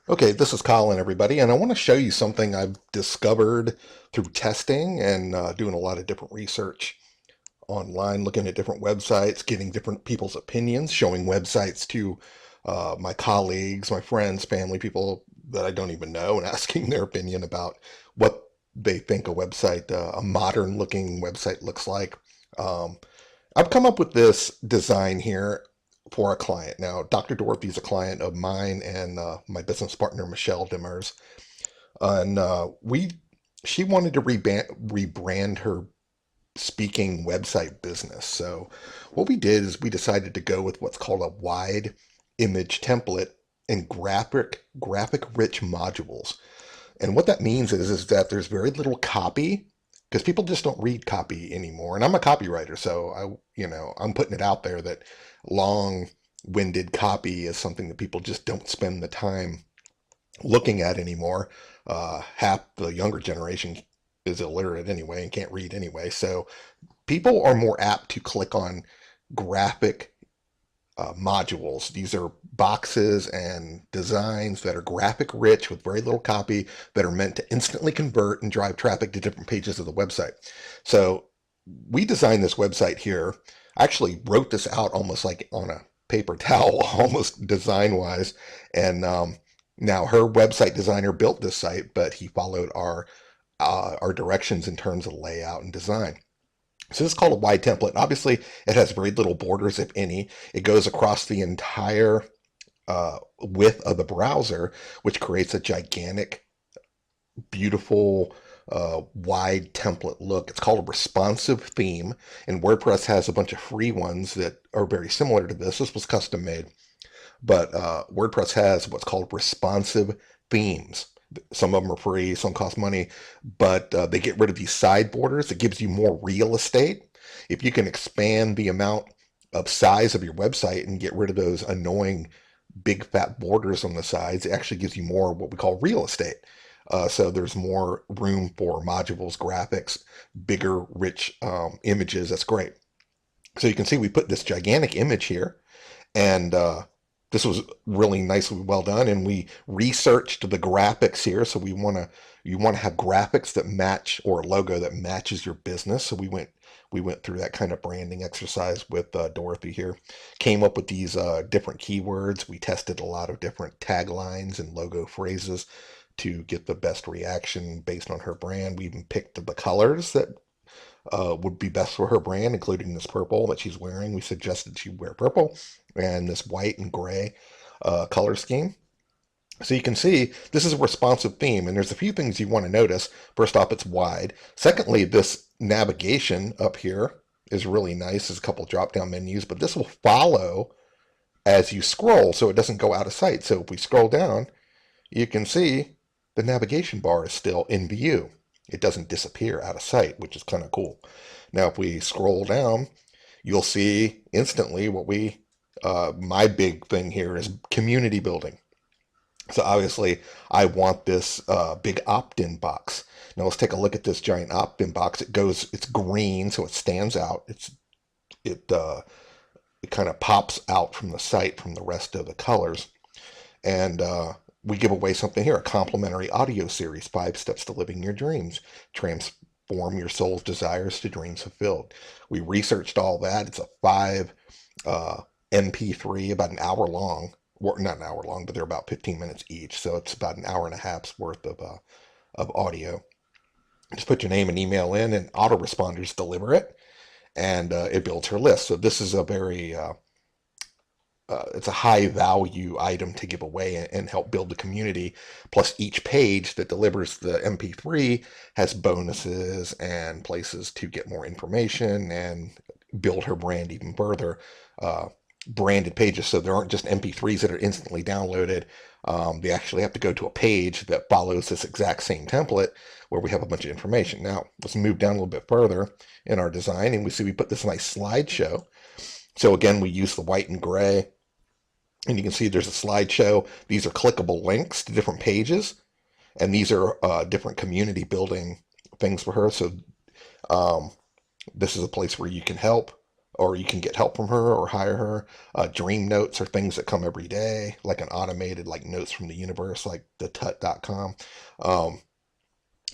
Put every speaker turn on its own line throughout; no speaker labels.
Okay, this is Colin, everybody, and I want to show you something I've discovered through testing and doing a lot of different research online, looking at different websites, getting different people's opinions, showing websites to my colleagues, my friends, family, people that I don't even know, and asking their opinion about what they think a modern looking website looks like. Um, I've come up with this design here for a client. Now, Dr. Dorothy is a client of mine and my business partner, Michelle Dimmers. And she wanted to rebrand her speaking website business. So what we did is we decided to go with what's called a wide image template and graphic rich modules. And what that means is that there's very little copy because people just don't read copy anymore. And I'm a copywriter, so I'm putting it out there that long-winded copy is something that people just don't spend the time looking at anymore. Half the younger generation is illiterate anyway and can't read anyway. So people are more apt to click on graphic modules. These are boxes and designs that are graphic rich with very little copy that are meant to instantly convert and drive traffic to different pages of the website. So we designed this website here. I actually wrote this out almost like on a paper towel, almost design wise. And now her website designer built this site, but he followed our directions in terms of layout and design. So this is called a wide template. Obviously, it has very little borders, if any. It goes across the entire width of the browser, which creates a gigantic, beautiful, wide template look. It's called a responsive theme, and WordPress has a bunch of free ones that are very similar to this. This was custom made, but WordPress has what's called responsive themes. Some of them are free, some cost money, but they get rid of these side borders. It gives you more real estate. If you can expand the amount of size of your website and get rid of those annoying big fat borders on the sides, it actually gives you more what we call real estate. So there's more room for modules, graphics, bigger, rich images. That's great. So you can see we put this gigantic image here, and this was really nicely well done. And we researched the graphics here, so you want to have graphics that match, or a logo that matches your business. So we went through that kind of branding exercise with Dorothy here. Came up with these different keywords. We tested a lot of different taglines and logo phrases to get the best reaction based on her brand. We even picked the colors that would be best for her brand, including this purple that she's wearing. We suggested she wear purple and this white and gray color scheme. So you can see this is a responsive theme, and there's a few things you want to notice. First off, it's wide. Secondly, this navigation up here is really nice. There's a couple drop-down menus, but this will follow as you scroll so it doesn't go out of sight. So if we scroll down, you can see the navigation bar is still in view. It doesn't disappear out of sight, which is kind of cool. Now, if we scroll down, you'll see instantly my big thing here is community building. So obviously, I want this big opt-in box. Now let's take a look at this giant opt-in box. It's green, so it stands out. It it kind of pops out from the site from the rest of the colors. And we give away something here, a complimentary audio series, 5 Steps to Living Your Dreams. Transform your soul's desires to dreams fulfilled. We researched all that. It's a 5 MP3, about an hour long. Well, not an hour long, but they're about 15 minutes each. So it's about an hour and a half's worth of audio. Just put your name and email in, and autoresponders deliver it, and it builds her list. So this is a very it's a high value item to give away and help build the community. Plus, each page that delivers the MP3 has bonuses and places to get more information and build her brand even further. Branded pages, so there aren't just MP3s that are instantly downloaded. They actually have to go to a page that follows this exact same template where we have a bunch of information. Now, let's move down a little bit further in our design, and we see we put this nice slideshow. So again, we use the white and gray, and you can see there's a slideshow. These are clickable links to different pages, and these are different community building things for her. So this is a place where you can help or you can get help from her or hire her. Dream notes are things that come every day, like an automated like notes from the universe, like the tut.com. Um,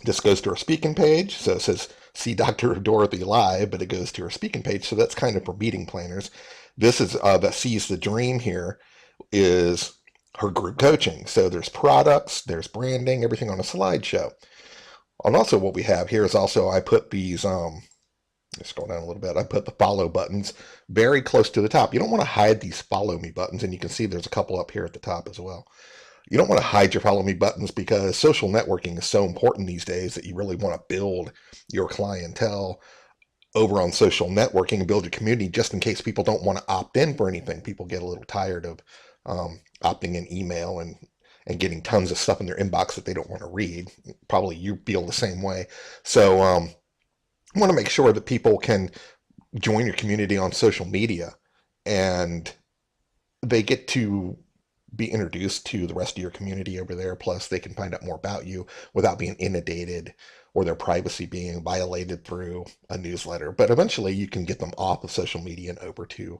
this goes to her speaking page. So it says, see Dr. Dorothy live, but it goes to her speaking page. So that's kind of for meeting planners. This is that sees the dream here is her group coaching. So there's products, there's branding, everything on a slideshow. And also what we have here is also I put these, let's scroll down a little bit. I put the follow buttons very close to the top. You don't want to hide these follow me buttons. And you can see there's a couple up here at the top as well. You don't want to hide your follow me buttons because social networking is so important these days that you really want to build your clientele over on social networking and build your community just in case people don't want to opt in for anything. People get a little tired of opting in email and getting tons of stuff in their inbox that they don't want to read. Probably you feel the same way. So I want to make sure that people can join your community on social media and they get to be introduced to the rest of your community over there. Plus, they can find out more about you without being inundated or their privacy being violated through a newsletter. But eventually, you can get them off of social media and over to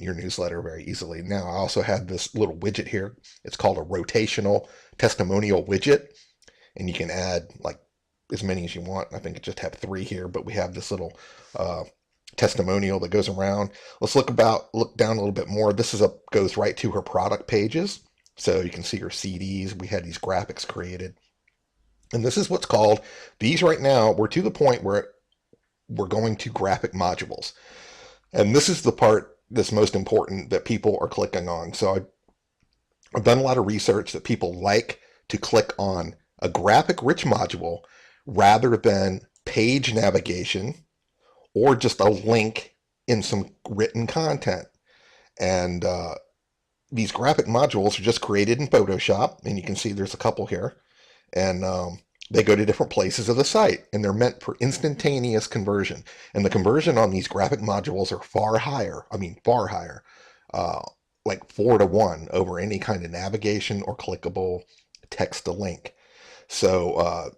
your newsletter very easily. Now, I also have this little widget here. It's called a rotational testimonial widget, and you can add like as many as you want. I think I just have 3 here, but we have this little testimonial that goes around. Let's look down a little bit more. This goes right to her product pages. So you can see her CDs. We had these graphics created. And this is what's called, these right now, we're to the point where we're going to graphic modules. And this is the part that's most important that people are clicking on. So I've done a lot of research that people like to click on a graphic rich module rather than page navigation or just a link in some written content. And these graphic modules are just created in Photoshop, and you can see there's a couple here. And they go to different places of the site, and they're meant for instantaneous conversion. And the conversion on these graphic modules are far higher. I mean, far higher, like 4 to 1 over any kind of navigation or clickable text to link. So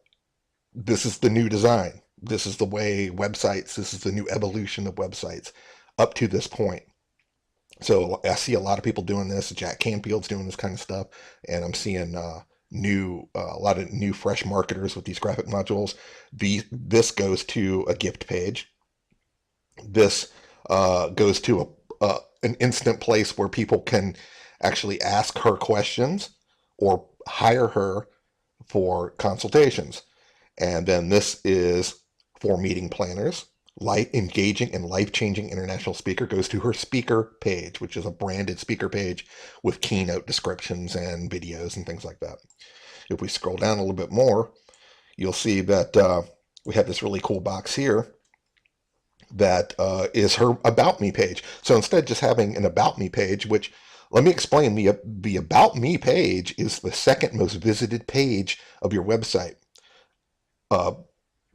this is the new design. This is the way websites, this is the new evolution of websites up to this point. So I see a lot of people doing this. Jack Canfield's doing this kind of stuff, and I'm seeing a lot of new fresh marketers with these graphic modules. This goes to a gift page. This goes to an instant place where people can actually ask her questions or hire her for consultations. And then this is for meeting planners. Engaging and life-changing international speaker goes to her speaker page, which is a branded speaker page with keynote descriptions and videos and things like that. If we scroll down a little bit more, you'll see that we have this really cool box here that is her About Me page. So instead of just having an About Me page, which, let me explain, the About Me page is the second most visited page of your website.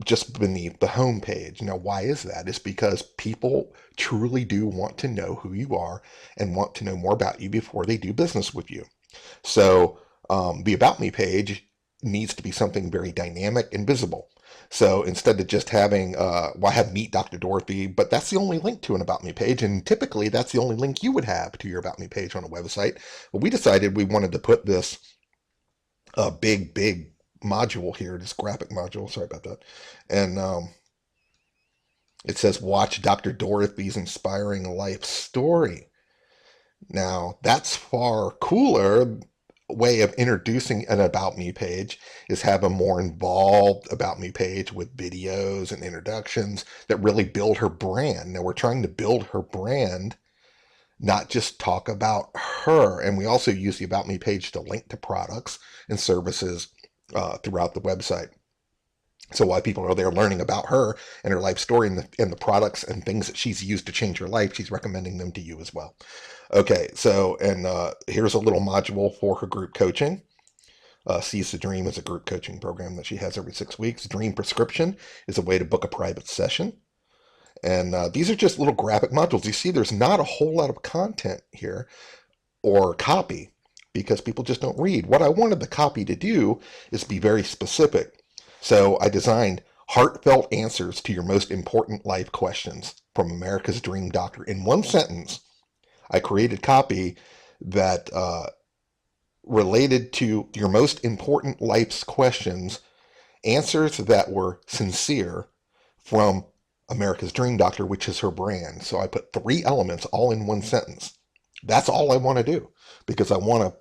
Just beneath the home page. Now, why is that? It's because people truly do want to know who you are and want to know more about you before they do business with you. So the About Me page needs to be something very dynamic and visible. So instead of just having, I have Meet Dr. Dorothy, but that's the only link to an About Me page, and typically that's the only link you would have to your About Me page on a website. But we decided we wanted to put this big module here, this graphic module, sorry about that. And it says, watch Dr. Dorothy's inspiring life story. Now, that's far cooler way of introducing an About Me page is have a more involved About Me page with videos and introductions that really build her brand. Now, we're trying to build her brand, not just talk about her. And we also use the About Me page to link to products and services throughout the website. So while people are there learning about her and her life story and the products and things that she's used to change her life, she's recommending them to you as well. Okay, so, and here's a little module for her group coaching. Seize the Dream is a group coaching program that she has every 6 weeks. Dream Prescription is a way to book a private session. And these are just little graphic modules. You see, there's not a whole lot of content here or copy, because people just don't read. What I wanted the copy to do is be very specific. So I designed Heartfelt answers to your most important life questions from America's Dream Doctor. In one sentence, I created copy that related to your most important life's questions, answers that were sincere from America's Dream Doctor, which is her brand. So I put three elements all in one sentence. That's all I want to do because I want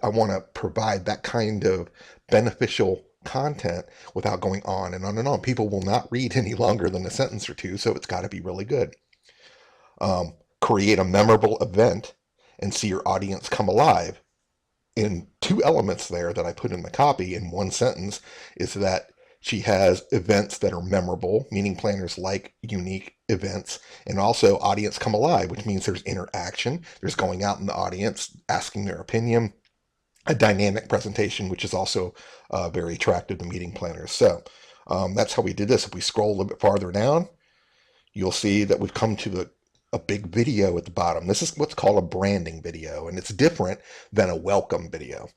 to provide that kind of beneficial content without going on and on and on. People will not read any longer than a sentence or two, so it's got to be really good. Create a memorable event and see your audience come alive. In two elements there that I put in the copy in one sentence is that she has events that are memorable, meaning planners like unique events, and also audience come alive, which means there's interaction. There's going out in the audience, asking their opinion, a dynamic presentation, which is also very attractive to meeting planners. So that's how we did this. If we scroll a little bit farther down, you'll see that we've come to a big video at the bottom. This is what's called a branding video, and it's different than a welcome video.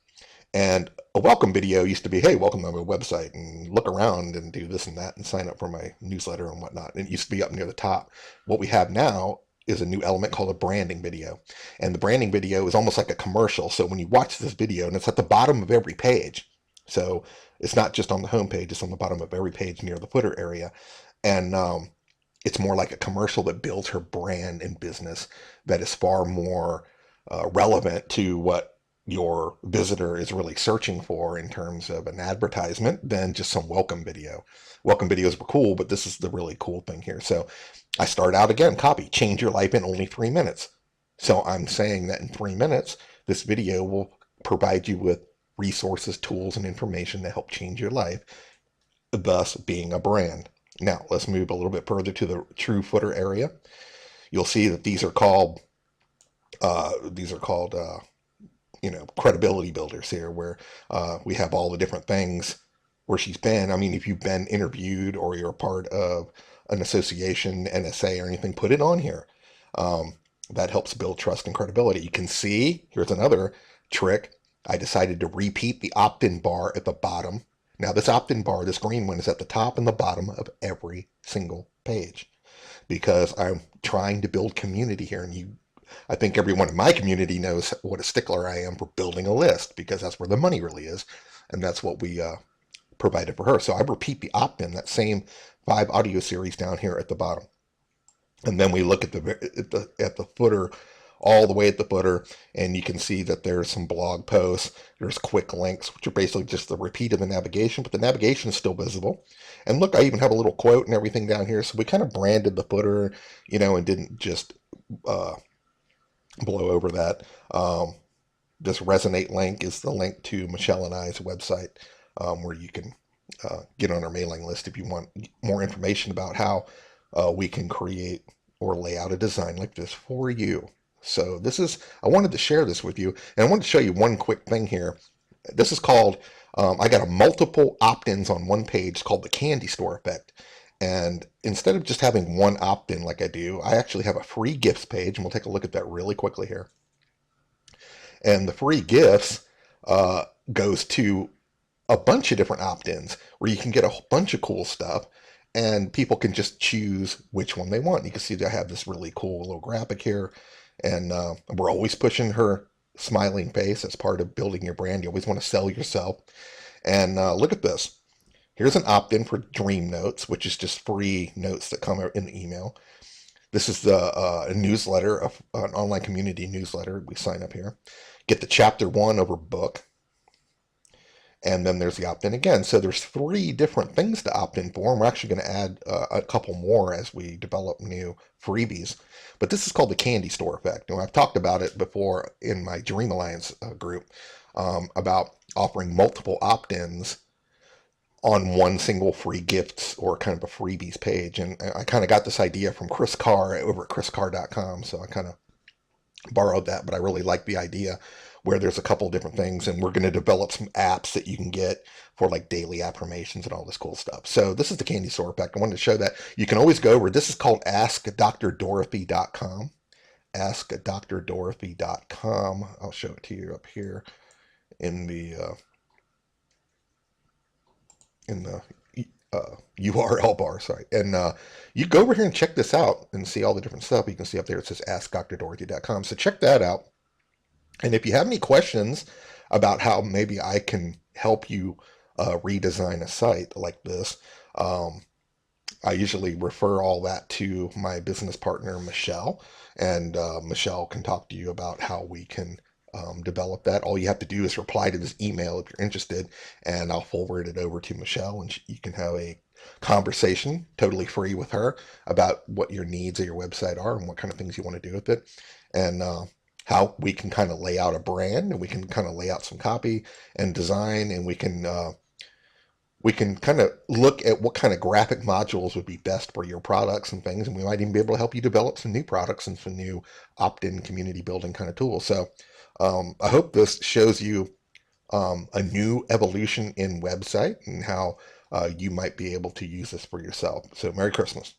And a welcome video used to be, hey, welcome to my website, and look around and do this and that and sign up for my newsletter and whatnot. And it used to be up near the top. What we have now is a new element called a branding video. And the branding video is almost like a commercial. So when you watch this video, and it's at the bottom of every page, so it's not just on the home page, it's on the bottom of every page near the footer area. And it's more like a commercial that builds her brand and business that is far more relevant to what your visitor is really searching for in terms of an advertisement than just some welcome video. Welcome videos were cool, but this is the really cool thing here. So I start out again, copy, change your life in only 3 minutes. So I'm saying that in 3 minutes, this video will provide you with resources, tools, and information to help change your life, thus being a brand. Now, let's move a little bit further to the true footer area. You'll see that these are called credibility builders here, where we have all the different things where she's been. I mean, if you've been interviewed or you're a part of an association, NSA or anything, put it on here. That helps build trust and credibility. You can see, here's another trick. I decided to repeat the opt-in bar at the bottom. Now this opt-in bar, this green one, is at the top and the bottom of every single page because I'm trying to build community here. And I think everyone in my community knows what a stickler I am for building a list because that's where the money really is. And that's what we provided for her. So I repeat the opt-in, that same 5 audio series down here at the bottom. And then we look at the footer, all the way at the footer, and you can see that there's some blog posts, there's quick links, which are basically just the repeat of the navigation, but the navigation is still visible. And look, I even have a little quote and everything down here. So we kind of branded the footer, and didn't just blow over that. This Resonate link is the link to Michelle and I's website, where you can get on our mailing list if you want more information about how we can create or lay out a design like this for you. So I wanted to share this with you, and I wanted to show you one quick thing here. This is called, I got a multiple opt-ins on one page called the candy store effect. And instead of just having one opt-in like I do, I actually have a free gifts page, and we'll take a look at that really quickly here. And the free gifts goes to a bunch of different opt-ins where you can get a bunch of cool stuff, and people can just choose which one they want. You can see that I have this really cool little graphic here, and we're always pushing her smiling face as part of building your brand. You always want to sell yourself. And look at this. Here's an opt-in for Dream Notes, which is just free notes that come in the email. This is a newsletter, an online community newsletter. We sign up here. Get the chapter 1 of her book. And then there's the opt-in again. So there's 3 different things to opt in for. And we're actually going to add a couple more as we develop new freebies. But this is called the candy store effect. And I've talked about it before in my Dream Alliance group about offering multiple opt-ins on one single free gifts or kind of a freebies page. And I kind of got this idea from Chris Carr over at chriscarr.com. So I kind of borrowed that, but I really like the idea where there's a couple different things, and we're going to develop some apps that you can get for like daily affirmations and all this cool stuff. So this is the candy store effect. I wanted to show that. You can always go over, this is called askdrdorothy.com. Askdrdorothy.com. I'll show it to you up here in the URL bar, sorry. And you go over here and check this out and see all the different stuff. You can see up there it says askdrdorothy.com. So check that out. And if you have any questions about how maybe I can help you redesign a site like this, um, I usually refer all that to my business partner, Michelle, and Michelle can talk to you about how we can develop that. All you have to do is reply to this email if you're interested, and I'll forward it over to Michelle, and you can have a conversation totally free with her about what your needs of your website are and what kind of things you want to do with it, and how we can kind of lay out a brand, and we can kind of lay out some copy and design, and we can kind of look at what kind of graphic modules would be best for your products and things. And we might even be able to help you develop some new products and some new opt-in community building kind of tools. So I hope this shows you a new evolution in website and how you might be able to use this for yourself. So Merry Christmas.